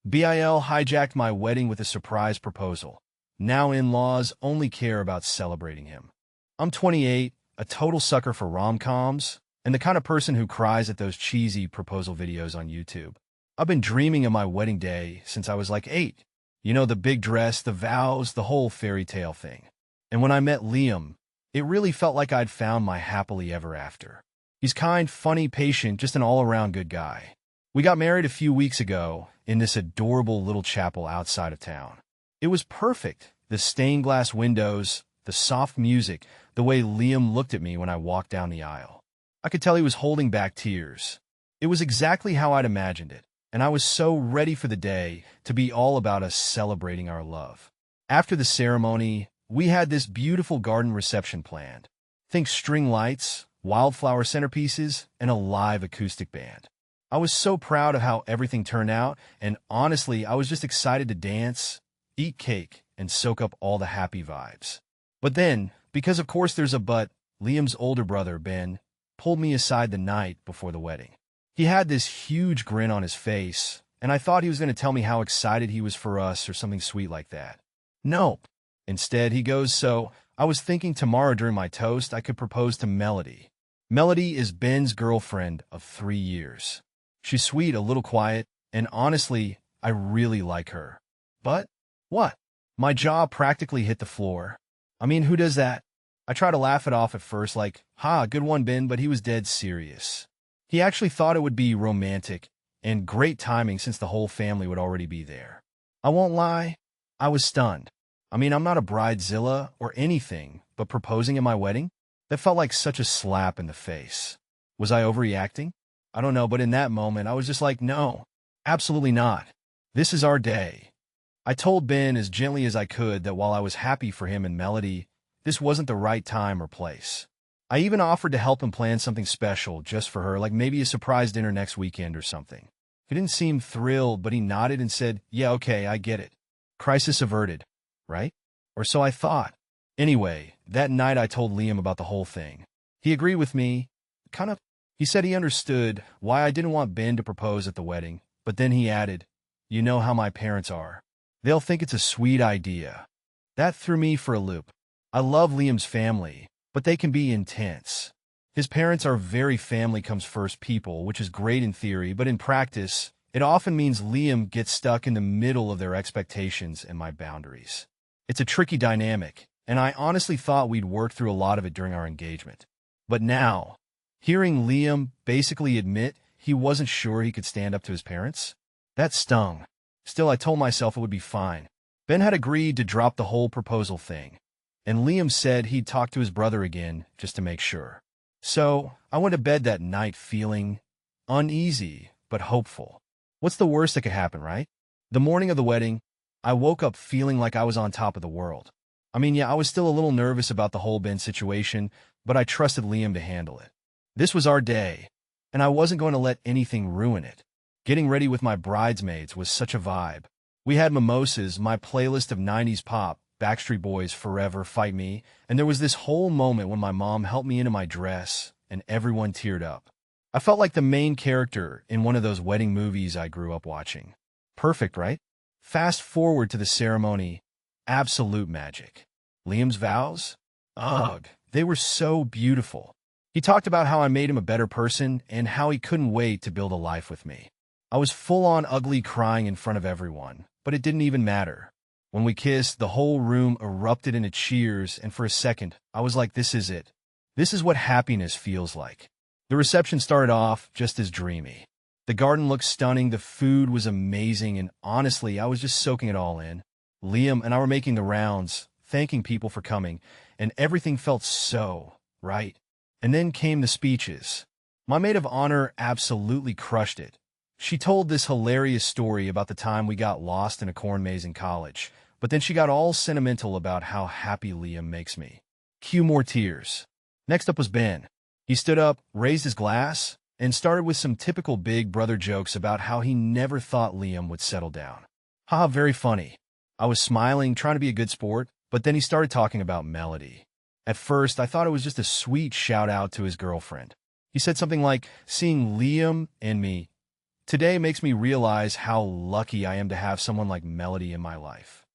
BIL hijacked my wedding with a surprise proposal. Now in-laws only care about celebrating him. I'm 28, a total sucker for rom-coms, and the kind of person who cries at those cheesy proposal videos on YouTube. I've been dreaming of my wedding day since I was like 8. You know, the big dress, the vows, the whole fairy tale thing. And when I met Liam, it really felt like I'd found my happily ever after. He's kind, funny, patient, just an all-around good guy. We got married a few weeks ago in this adorable little chapel outside of town. It was perfect. The stained glass windows, the soft music, the way Liam looked at me when I walked down the aisle. I could tell he was holding back tears. It was exactly how I'd imagined it, and I was so ready for the day to be all about us celebrating our love. After the ceremony, we had this beautiful garden reception planned. Think string lights, wildflower centerpieces, and a live acoustic band. I was so proud of how everything turned out, and honestly, I was just excited to dance, eat cake, and soak up all the happy vibes. But then, because of course there's a but, Liam's older brother, Ben, pulled me aside the night before the wedding. He had this huge grin on his face, and I thought he was going to tell me how excited he was for us or something sweet like that. Nope. Instead, he goes, "So, I was thinking tomorrow during my toast I could propose to Melody. Melody is Ben's girlfriend of 3 years. She's sweet, a little quiet, and honestly, I really like her." But, what? My jaw practically hit the floor. I mean, who does that? I tried to laugh it off at first, like, "Ha, good one, Ben," but he was dead serious. He actually thought it would be romantic, and great timing since the whole family would already be there. I won't lie, I was stunned. I mean, I'm not a bridezilla or anything, but proposing at my wedding? That felt like such a slap in the face. Was I overreacting? I don't know, but in that moment, I was just like, no, absolutely not. This is our day. I told Ben as gently as I could that while I was happy for him and Melody, this wasn't the right time or place. I even offered to help him plan something special just for her, like maybe a surprise dinner next weekend or something. He didn't seem thrilled, but he nodded and said, "Yeah, okay, I get it. Crisis averted, right?" Or so I thought. Anyway, that night I told Liam about the whole thing. He agreed with me, kind of. He said he understood why I didn't want Ben to propose at the wedding, but then he added, "You know how my parents are. They'll think it's a sweet idea." That threw me for a loop. I love Liam's family, but they can be intense. His parents are very family comes first people, which is great in theory, but in practice, it often means Liam gets stuck in the middle of their expectations and my boundaries. It's a tricky dynamic, and I honestly thought we'd work through a lot of it during our engagement. But now, hearing Liam basically admit he wasn't sure he could stand up to his parents, that stung. Still, I told myself it would be fine. Ben had agreed to drop the whole proposal thing, and Liam said he'd talk to his brother again just to make sure. So, I went to bed that night feeling uneasy, but hopeful. What's the worst that could happen, right? The morning of the wedding, I woke up feeling like I was on top of the world. I mean, yeah, I was still a little nervous about the whole Ben situation, but I trusted Liam to handle it. This was our day, and I wasn't going to let anything ruin it. Getting ready with my bridesmaids was such a vibe. We had mimosas, my playlist of 90s pop, Backstreet Boys, Forever, Fight Me, and there was this whole moment when my mom helped me into my dress, and everyone teared up. I felt like the main character in one of those wedding movies I grew up watching. Perfect, right? Fast forward to the ceremony. Absolute magic. Liam's vows? Ugh, they were so beautiful. He talked about how I made him a better person and how he couldn't wait to build a life with me. I was full-on ugly crying in front of everyone, but it didn't even matter. When we kissed, the whole room erupted into cheers, and for a second, I was like, this is it. This is what happiness feels like. The reception started off just as dreamy. The garden looked stunning, the food was amazing, and honestly, I was just soaking it all in. Liam and I were making the rounds, thanking people for coming, and everything felt so right. And then came the speeches. My maid of honor absolutely crushed it. She told this hilarious story about the time we got lost in a corn maze in college, but then she got all sentimental about how happy Liam makes me. Cue more tears. Next up was Ben. He stood up, raised his glass, and started with some typical big brother jokes about how he never thought Liam would settle down. Haha, very funny. I was smiling, trying to be a good sport, but then he started talking about Melody. At first, I thought it was just a sweet shout-out to his girlfriend. He said something like, "Seeing Liam and me Today makes me realize how lucky I am to have someone like Melody in my life.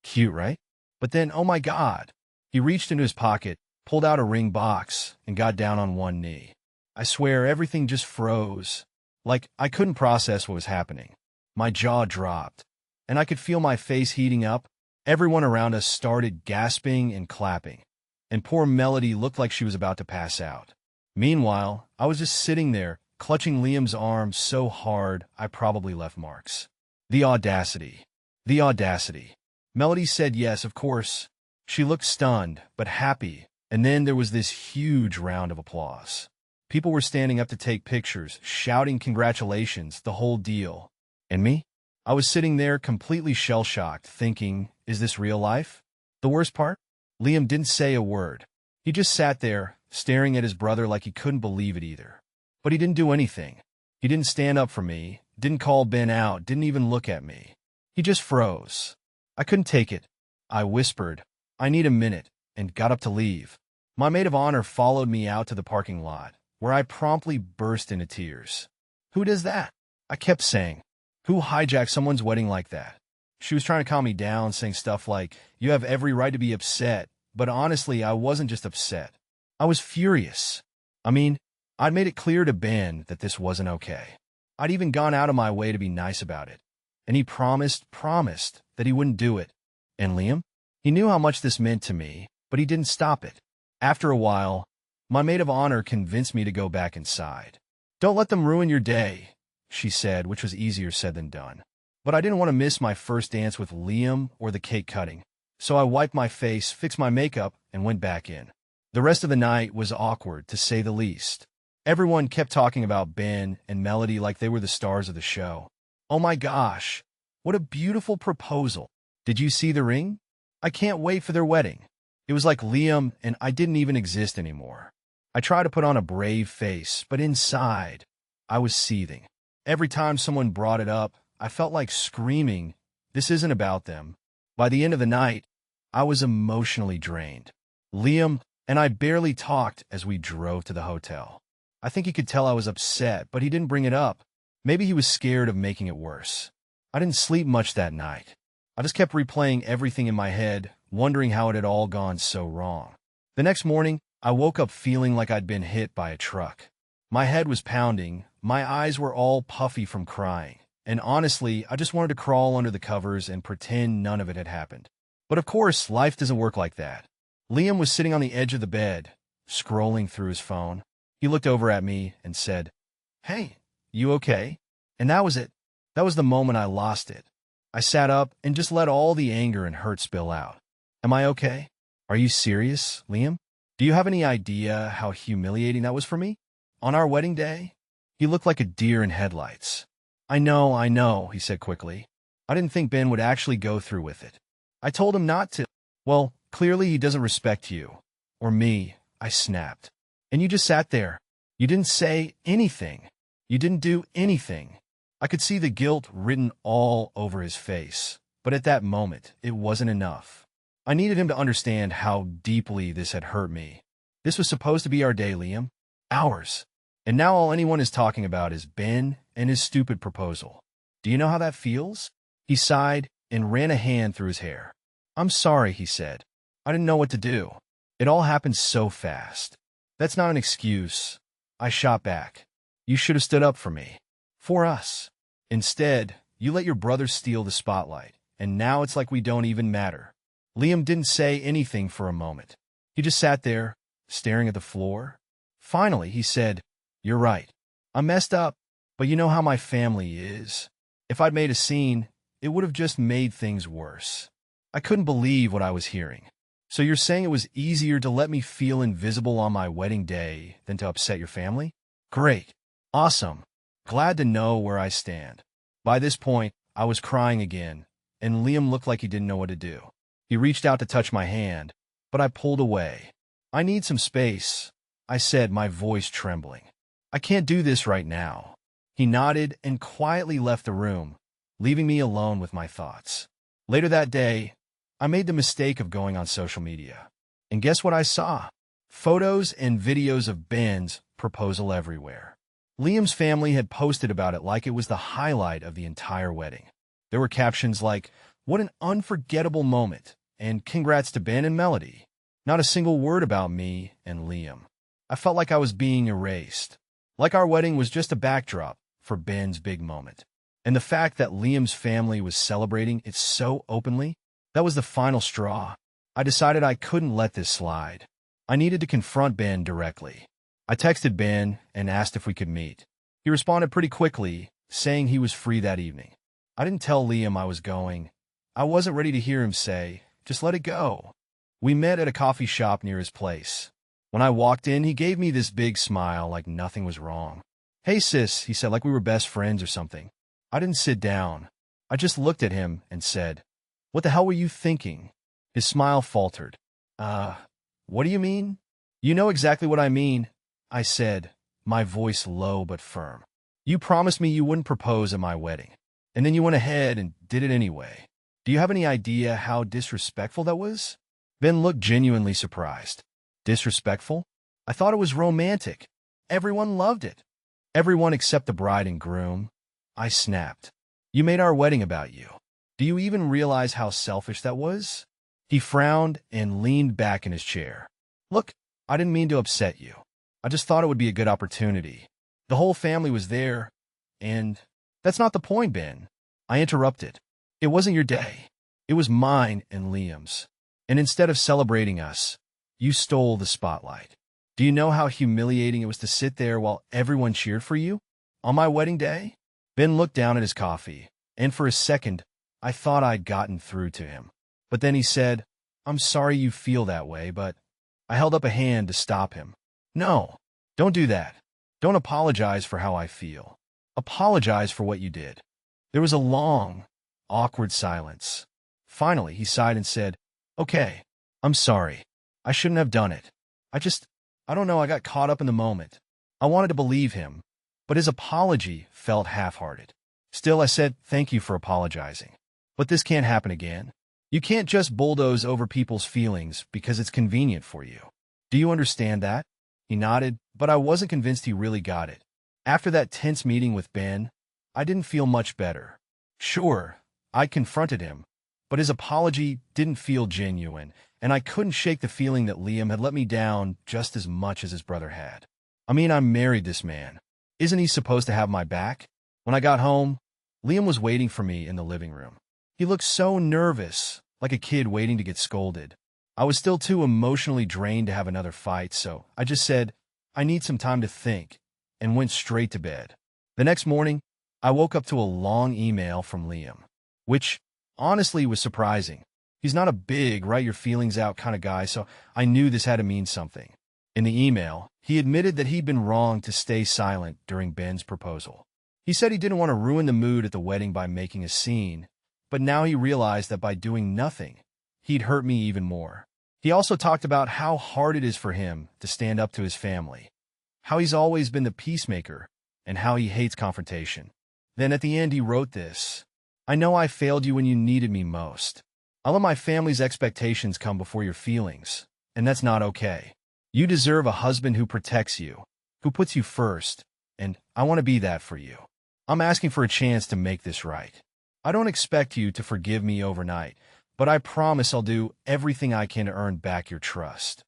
Cute, right? But then, oh my God, he reached into his pocket, pulled out a ring box, and got down on one knee. I swear everything just froze. Like, I couldn't process what was happening. My jaw dropped, and I could feel my face heating up. Everyone around us started gasping and clapping, and poor Melody looked like she was about to pass out. Meanwhile, I was just sitting there, clutching Liam's arm so hard I probably left marks. The audacity. The audacity. Melody said yes, of course. She looked stunned, but happy, and then there was this huge round of applause. People were standing up to take pictures, shouting congratulations, the whole deal. And me? I was sitting there completely shell-shocked, thinking, is this real life? The worst part? Liam didn't say a word. He just sat there, staring at his brother like he couldn't believe it either. But he didn't do anything. He didn't stand up for me, didn't call Ben out, didn't even look at me. He just froze. I couldn't take it. I whispered, I need a minute, and got up to leave. My maid of honor followed me out to the parking lot, where I promptly burst into tears. Who does that? I kept saying. Who hijacked someone's wedding like that? She was trying to calm me down, saying stuff like, you have every right to be upset, but honestly, I wasn't just upset. I was furious. I mean, I'd made it clear to Ben that this wasn't okay. I'd even gone out of my way to be nice about it. And he promised that he wouldn't do it. And Liam? He knew how much this meant to me, but he didn't stop it. After a while, my maid of honor convinced me to go back inside. Don't let them ruin your day, she said, which was easier said than done. But I didn't want to miss my first dance with Liam or the cake cutting, so I wiped my face, fixed my makeup, and went back in. The rest of the night was awkward, to say the least. Everyone kept talking about Ben and Melody like they were the stars of the show. Oh my gosh, what a beautiful proposal. Did you see the ring? I can't wait for their wedding. It was like Liam and I didn't even exist anymore. I tried to put on a brave face, but inside, I was seething. Every time someone brought it up, I felt like screaming, this isn't about them. By the end of the night, I was emotionally drained. Liam and I barely talked as we drove to the hotel. I think he could tell I was upset, but he didn't bring it up. Maybe he was scared of making it worse. I didn't sleep much that night. I just kept replaying everything in my head, wondering how it had all gone so wrong. The next morning, I woke up feeling like I'd been hit by a truck. My head was pounding, my eyes were all puffy from crying, and honestly, I just wanted to crawl under the covers and pretend none of it had happened. But of course, life doesn't work like that. Liam was sitting on the edge of the bed, scrolling through his phone. He looked over at me and said, "Hey, you okay?" And that was it. That was the moment I lost it. I sat up and just let all the anger and hurt spill out. Am I okay? Are you serious, Liam? Do you have any idea how humiliating that was for me? On our wedding day, he looked like a deer in headlights. I know, he said quickly. I didn't think Ben would actually go through with it. I told him not to. Well, clearly he doesn't respect you. Or me, I snapped. And you just sat there. You didn't say anything. You didn't do anything. I could see the guilt written all over his face. But at that moment, it wasn't enough. I needed him to understand how deeply this had hurt me. This was supposed to be our day, Liam. Ours. And now all anyone is talking about is Ben and his stupid proposal. Do you know how that feels? He sighed and ran a hand through his hair. I'm sorry, he said. I didn't know what to do. It all happened so fast. That's not an excuse. I shot back. You should have stood up for me. For us. Instead, you let your brother steal the spotlight, and now it's like we don't even matter. Liam didn't say anything for a moment. He just sat there, staring at the floor. Finally, he said, "You're right. I messed up, but you know how my family is. If I'd made a scene, it would have just made things worse." I couldn't believe what I was hearing. So you're saying it was easier to let me feel invisible on my wedding day than to upset your family? Great. Awesome. Glad to know where I stand. By this point, I was crying again, and Liam looked like he didn't know what to do. He reached out to touch my hand, but I pulled away. I need some space, I said, my voice trembling. I can't do this right now. He nodded and quietly left the room, leaving me alone with my thoughts. Later that day, I made the mistake of going on social media. And guess what I saw? Photos and videos of Ben's proposal everywhere. Liam's family had posted about it like it was the highlight of the entire wedding. There were captions like, "What an unforgettable moment," and "Congrats to Ben and Melody." Not a single word about me and Liam. I felt like I was being erased, like our wedding was just a backdrop for Ben's big moment. And the fact that Liam's family was celebrating it so openly, that was the final straw. I decided I couldn't let this slide. I needed to confront Ben directly. I texted Ben and asked if we could meet. He responded pretty quickly, saying he was free that evening. I didn't tell Liam I was going. I wasn't ready to hear him say, "Just let it go." We met at a coffee shop near his place. When I walked in, he gave me this big smile like nothing was wrong. "Hey sis," he said, like we were best friends or something. I didn't sit down. I just looked at him and said, "What the hell were you thinking?" His smile faltered. What do you mean?" "You know exactly what I mean," I said, my voice low but firm. "You promised me you wouldn't propose at my wedding, and then you went ahead and did it anyway. Do you have any idea how disrespectful that was?" Ben looked genuinely surprised. "Disrespectful? I thought it was romantic. Everyone loved it." "Everyone except the bride and groom," I snapped. "You made our wedding about you. Do you even realize how selfish that was?" He frowned and leaned back in his chair. "Look, I didn't mean to upset you. I just thought it would be a good opportunity. The whole family was there, and—" "That's not the point, Ben," I interrupted. "It wasn't your day. It was mine and Liam's. And instead of celebrating us, you stole the spotlight. Do you know how humiliating it was to sit there while everyone cheered for you? On my wedding day?" Ben looked down at his coffee, and for a second, I thought I'd gotten through to him. But then he said, "I'm sorry you feel that way, but—" I held up a hand to stop him. "No, don't do that. Don't apologize for how I feel. Apologize for what you did." There was a long, awkward silence. Finally, he sighed and said, "Okay, I'm sorry. I shouldn't have done it. I don't know, I got caught up in the moment." I wanted to believe him, but his apology felt half-hearted. Still, I said, "Thank you for apologizing. But this can't happen again. You can't just bulldoze over people's feelings because it's convenient for you. Do you understand that?" He nodded, but I wasn't convinced he really got it. After that tense meeting with Ben, I didn't feel much better. Sure, I confronted him, but his apology didn't feel genuine, and I couldn't shake the feeling that Liam had let me down just as much as his brother had. I mean, I married this man. Isn't he supposed to have my back? When I got home, Liam was waiting for me in the living room. He looked so nervous, like a kid waiting to get scolded. I was still too emotionally drained to have another fight, so I just said, "I need some time to think," and went straight to bed. The next morning, I woke up to a long email from Liam, which honestly was surprising. He's not a big, write your feelings out kind of guy, so I knew this had to mean something. In the email, he admitted that he'd been wrong to stay silent during Ben's proposal. He said he didn't want to ruin the mood at the wedding by making a scene, but now he realized that by doing nothing, he'd hurt me even more. He also talked about how hard it is for him to stand up to his family, how he's always been the peacemaker, and how he hates confrontation. Then at the end he wrote this: "I know I failed you when you needed me most. I let my family's expectations come before your feelings, and that's not okay. You deserve a husband who protects you, who puts you first, and I want to be that for you. I'm asking for a chance to make this right. I don't expect you to forgive me overnight, but I promise I'll do everything I can to earn back your trust."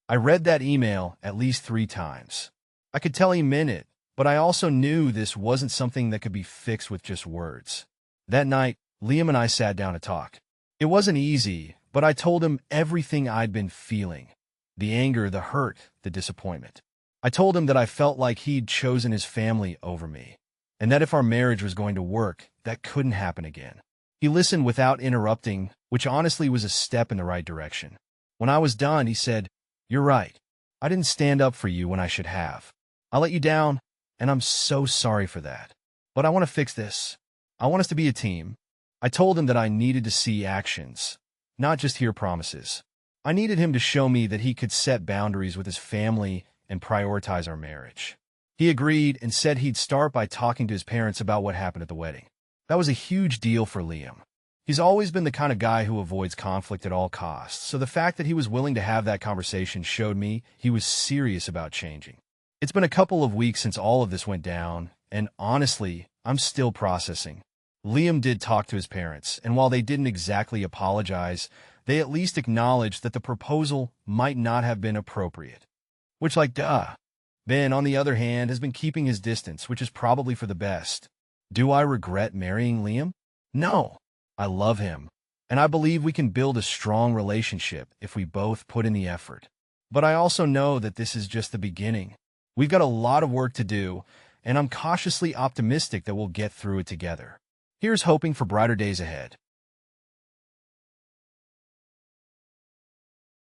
I read that email at least 3 times. I could tell he meant it, but I also knew this wasn't something that could be fixed with just words. That night, Liam and I sat down to talk. It wasn't easy, but I told him everything I'd been feeling. The anger, the hurt, the disappointment. I told him that I felt like he'd chosen his family over me, and that if our marriage was going to work, that couldn't happen again. He listened without interrupting, which honestly was a step in the right direction. When I was done, he said, "You're right. I didn't stand up for you when I should have. I let you down, and I'm so sorry for that. But I want to fix this. I want us to be a team." I told him that I needed to see actions, not just hear promises. I needed him to show me that he could set boundaries with his family and prioritize our marriage. He agreed and said he'd start by talking to his parents about what happened at the wedding. That was a huge deal for Liam. He's always been the kind of guy who avoids conflict at all costs, so the fact that he was willing to have that conversation showed me he was serious about changing. It's been a couple of weeks since all of this went down, and honestly, I'm still processing. Liam did talk to his parents, and while they didn't exactly apologize, they at least acknowledged that the proposal might not have been appropriate. Which, like, duh. Ben, on the other hand, has been keeping his distance, which is probably for the best. Do I regret marrying Liam? No. I love him, and I believe we can build a strong relationship if we both put in the effort. But I also know that this is just the beginning. We've got a lot of work to do, and I'm cautiously optimistic that we'll get through it together. Here's hoping for brighter days ahead.